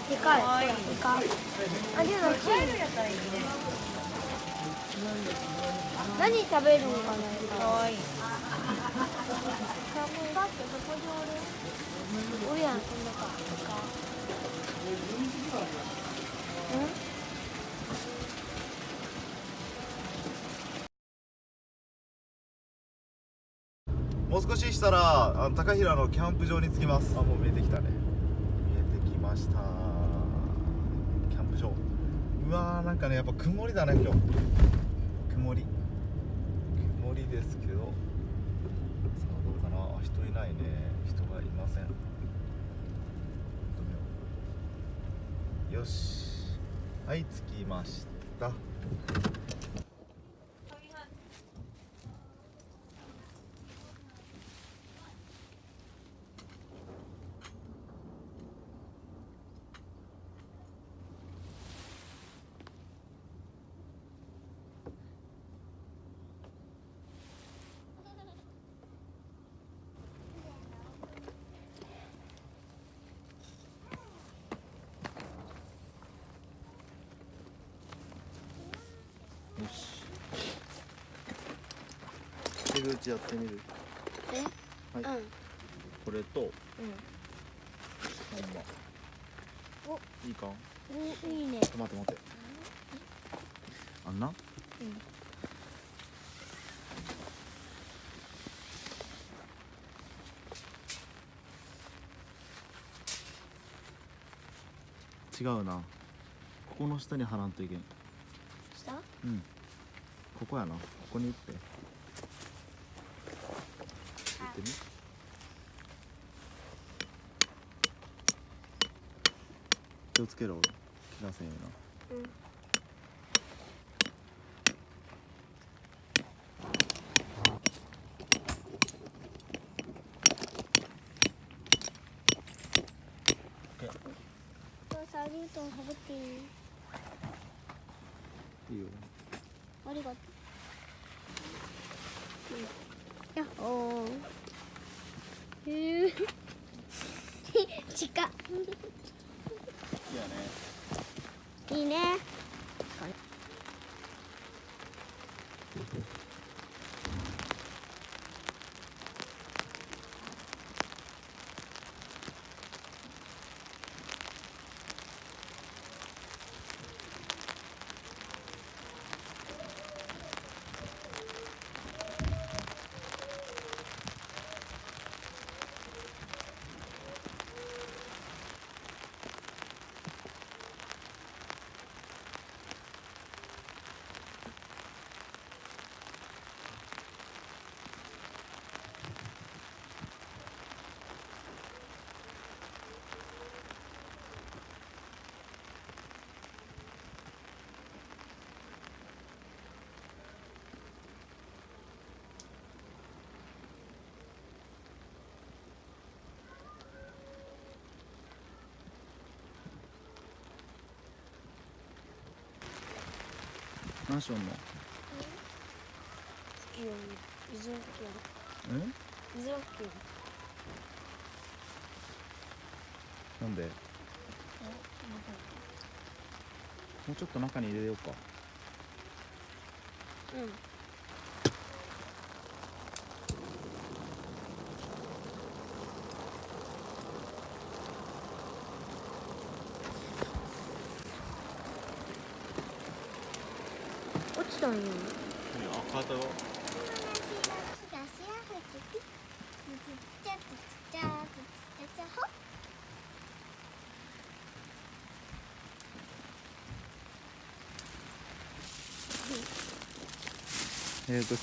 でかい。でかい。あ、でもチーズ。何食べるのかな。可愛い。おやん、こんなか。もう少ししたら高平のキャンプ場に着きます。あ、もう見えてきたね。見えてきました。キャンプ場。うわー、なんかね、やっぱ曇りだね今日。曇りですけど、さあどうかな。あ、人いないね。人がいません。よし、はい、着きました。よし、手口やってみる。はい、うん。これと、ほんまお、いいか。いいね。待って。あんな、違うな。ここの下に貼らんといけん。下？うん。ここやな。ここに打って。打ってみ。気をつけろ、怪我せんようにな。うん。サリウトンかぶっていい？いいよ。ありがとう。やっほー。近っ。いいよね。いいね。何しよんの？いいよ、水の時やる。水の時やる。なんで？もうちょっと中に入れようか。うん。落ちたんよ。あ、変わったよ。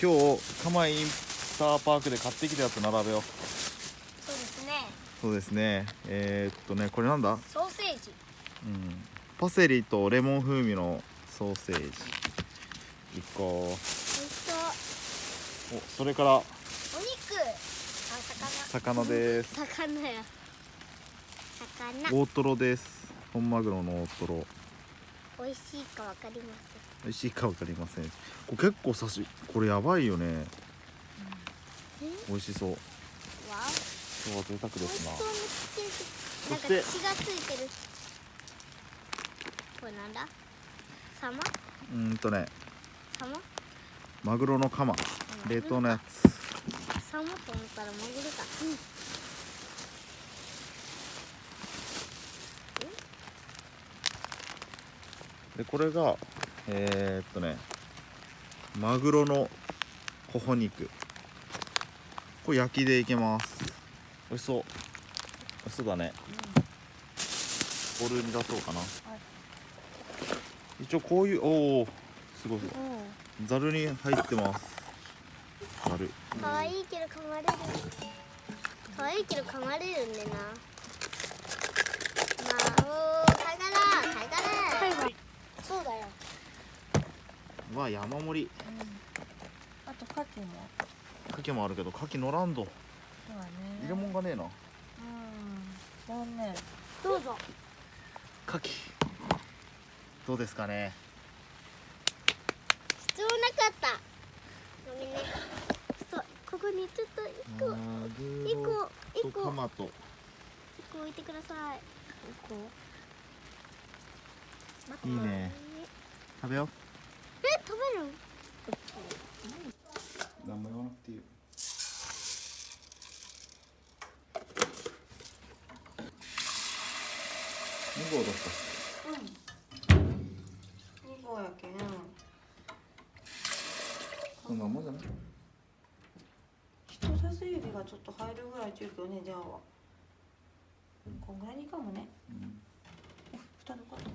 今日釜インターパークで買ってきたやつ並べよう。そうですね。そうですね。これなんだ？ソーセージ。パセリとレモン風味のソーセージ1個。美味しそう。お、それからお肉。あ、魚です。魚や。魚。大トロです。本マグロの大トロ。美味しいかわかりま美味しいかわかりません。これ結構これやばいよね。美味しそう。せん。わ今日は贅沢お。美味しですな。そうにつけて。なんかそ血がついてる。これなんだ？サマ？サマ？マグロのカマ、冷凍のやつ。サマと思ったらマグロだ。でこれがマグロのほほ肉。これ焼きでいけます。美味しそう。美味しそうだね。ボウルに出そうかな。一応こういう、おお、すごいすごい。ざるに入ってます。ざる。可愛いけど噛まれる。可愛いけど噛まれるんでな。まあ、貝殻。そうだよ。うわ、山盛り。あと牡蠣も。牡蠣もあるけど、牡蠣のらんど。そうだね。入れ物がねえな。残念。どうぞ。牡蠣。どうですかね。必要なかった。ごめんね。そう、ここにちょっと一個トマト。置いてください。いいね。食べよう。食べる？何も言わなくていいよ。2合だった。2合やけん。そんなもんじゃない？人差し指がちょっと入るぐらい中京ね、じゃあは。こんぐらいにいいかもね。蓋どこだっけ？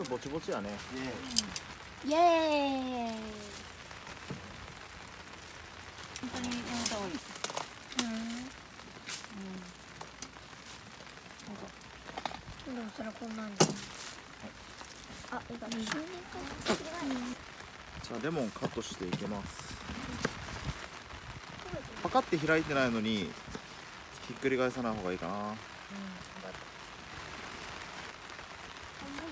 ぼちぼちやね。イエーイ。本当にやめた方がいい。でもそれこんなんで。あ、今20年間。じゃあレモンカットしていきます。パカって開いてないのにひっくり返さない方がいいかな。思っ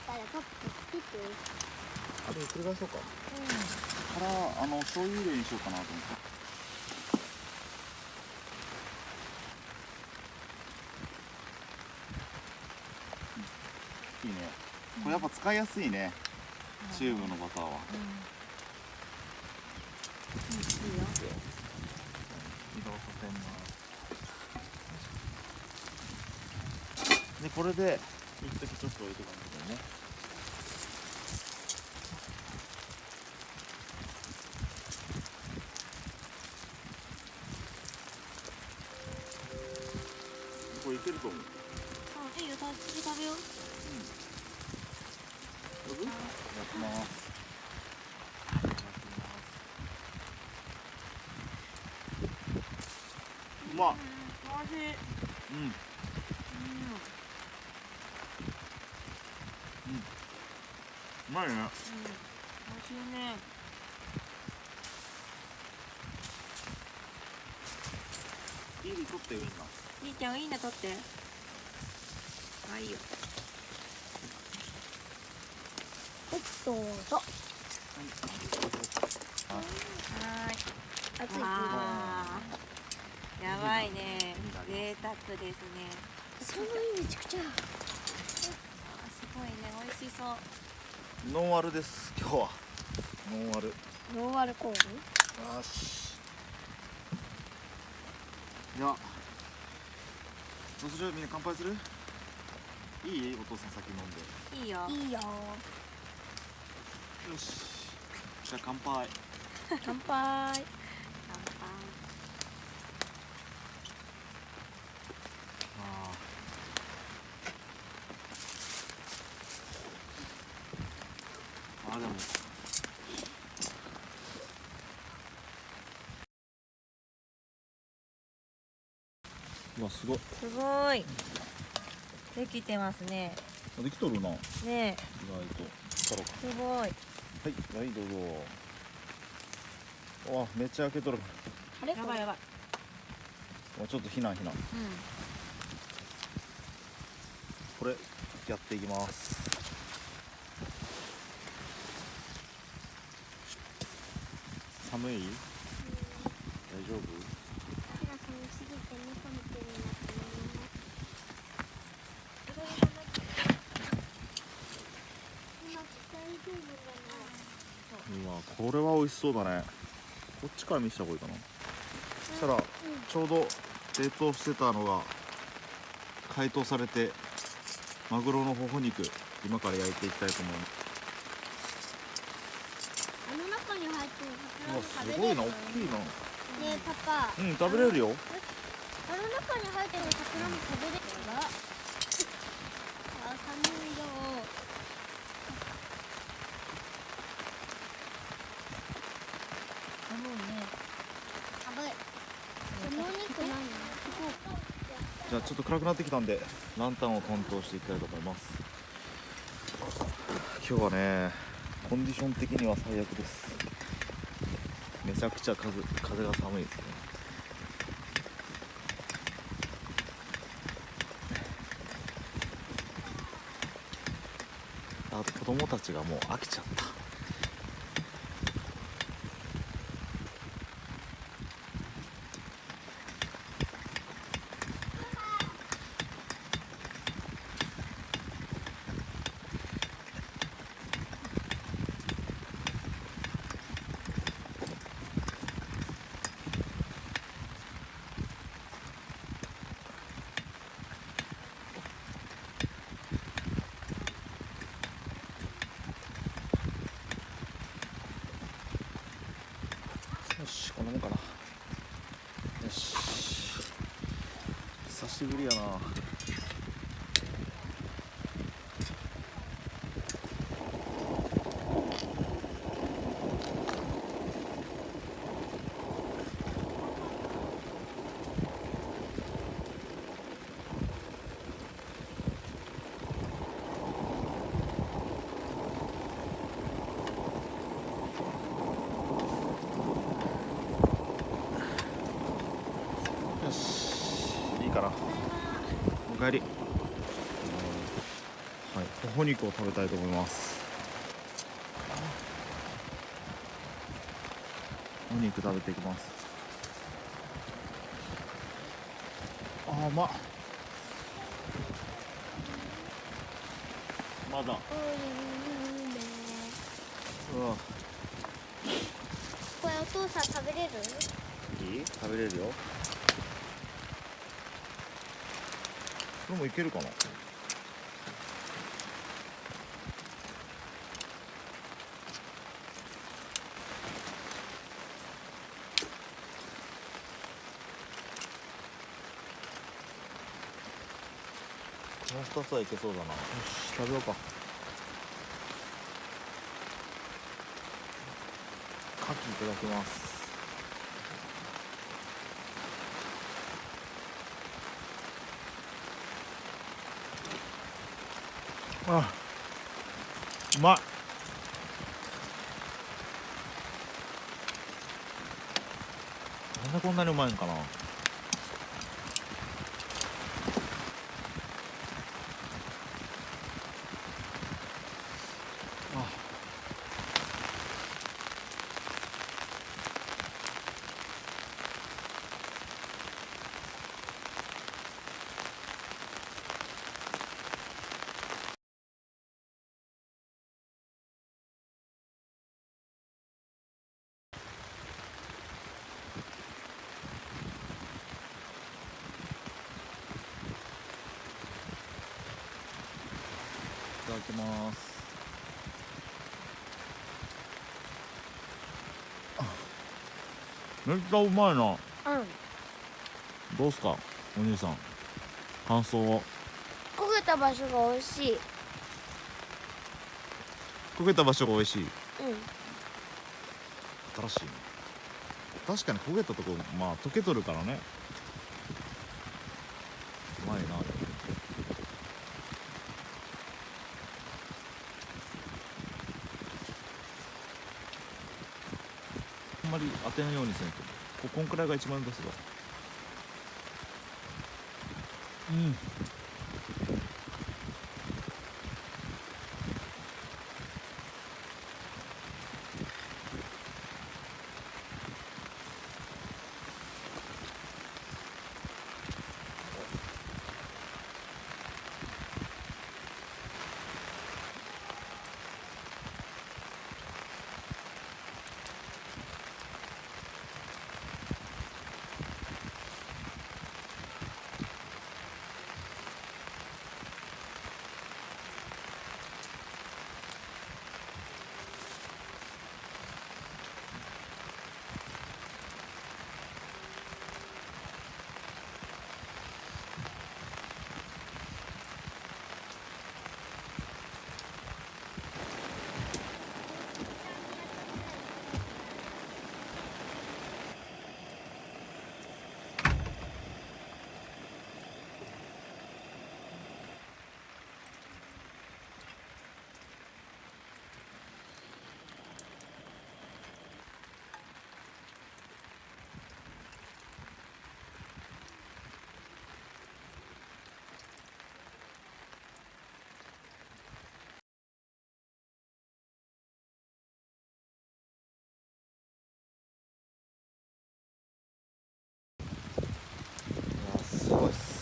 たらカップ作って。あれひっくり返そうか。から醤油入れにしようかなと思って。いいね。これやっぱ使いやすいね。チューブのバターは。いいよ。移動させます。でこれで一時ちょっと置いておかないとね。これいけると思う。あ、いいよ、次食べよう。いただきます。うまっ。おいしい。うん。うまいね。おいしいね。いい取ってウインナー。みーちゃん、いいな、取って。あ、いいよ。どうぞ。はーい。熱い。あー、やばいね。贅沢ですね。そのめちゃくちゃ。あ、すごいね、美味しそう。ノンアルです。今日は。ノンアル。ノンアルコール。よし。では。どうする？みんな乾杯する？いい？お父さん先飲んで。いいよ。いいよ。よし。じゃあ乾杯。乾杯。乾杯。あでも。うわすごい。すごい。できてますね。できとるな。意ねえ、外と。太郎か。すごい。はいはいどうぞ。わめっちゃ開けとる。あれやばいやばい。もうちょっと避難避難。うこれやっていきます。寒い？大丈夫？皆さんにすぎて猫みたいになって今大丈夫だな。うわこれは美味しそうだね。こっちから見せた方がいいかな。そしたらちょうど冷凍してたのが解凍されてマグロのほほ肉今から焼いていきたいと思う。あの中に入ってるうわ魚すごいな大きいな。ねえパパ、うん食べれるよ。あの中に入ってる魚も食べれるよ。あ、寒いよ。寒いね。寒い。このお肉何？じゃあちょっと暗くなってきたんでランタンを点灯していきたいと思います。今日はねコンディション的には最悪です。めちゃくちゃ風が寒いですね。あと子供たちがもう飽きちゃった。よしこんなもんかな。よし久しぶりやな。帰り。はい、ほほ肉を食べたいと思います。お肉食べていきます。あ、うまっ。まだ。うわ。これお父さん食べれる？いい？食べれるよ。これもいけるかな。この2つはいけそうだな。よし、食べようか。牡蠣いただきます。あ、うまい。なんでこんなにうまいんかな。いただきます。めっちゃうまいな。うん。どうすか、お兄さん。感想を。焦げた場所が美味しい。焦げた場所が美味しい。うん。新しいね。確かに焦げたとこ、まあ溶けとるからね。うまいな。あんまり当てんようにせんと。こんくらいが一番ベストだ。うん。すごいっす。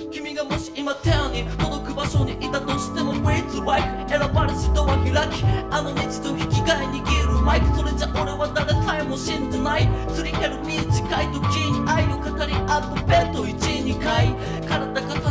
君がもし今手に届く場所にいたとしても Way to life 選ばれし人は開きあの道と引き換え握るマイクそれじゃ俺は誰さえも信じないすり減る短い時に愛を語りアルファベット1、2回体が